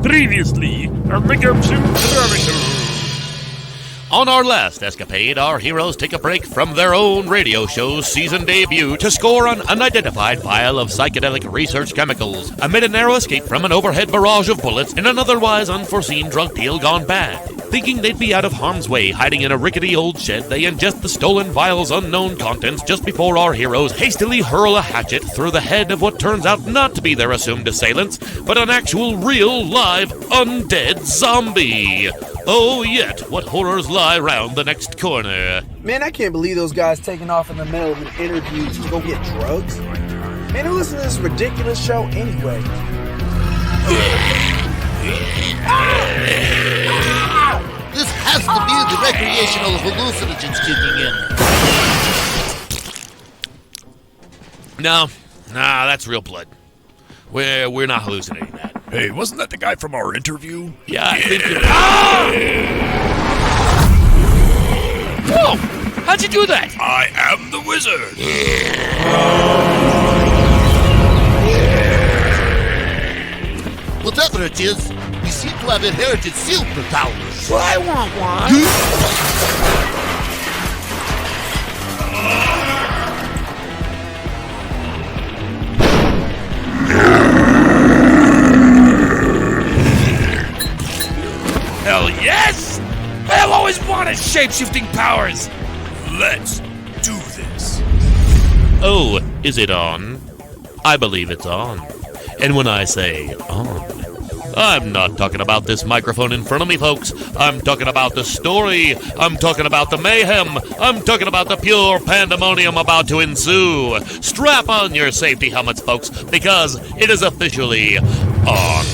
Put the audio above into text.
Previously on the Gumption Chronicles. On our last escapade, our heroes take a break from their own radio show's season debut to score an unidentified vial of psychedelic research chemicals amid a narrow escape from an overhead barrage of bullets in an otherwise unforeseen drug deal gone bad. Thinking they'd be out of harm's way hiding in a rickety old shed, they ingest the stolen vial's unknown contents just before our heroes hastily hurl a hatchet through the head of what turns out not to be their assumed assailants, but an actual, real, live, undead zombie. Oh, yet what horrors lie round the next corner. Man, I can't believe those guys taking off in the middle of an interview to go get drugs. Man, who listens to this ridiculous show anyway? This has to be the recreational hallucinogens kicking in. No, that's real blood. We're not hallucinating that. Hey, wasn't that the guy from our interview? Yeah, I think you're... Whoa! How'd you do that? I am the wizard. Whatever it is, we seem to have inherited super powers. Well, I want one. Hell yes! I've always wanted shape-shifting powers! Let's do this. Oh, is it on? I believe it's on. And when I say on, I'm not talking about this microphone in front of me, folks. I'm talking about the story. I'm talking about the mayhem. I'm talking about the pure pandemonium about to ensue. Strap on your safety helmets, folks, because it is officially on.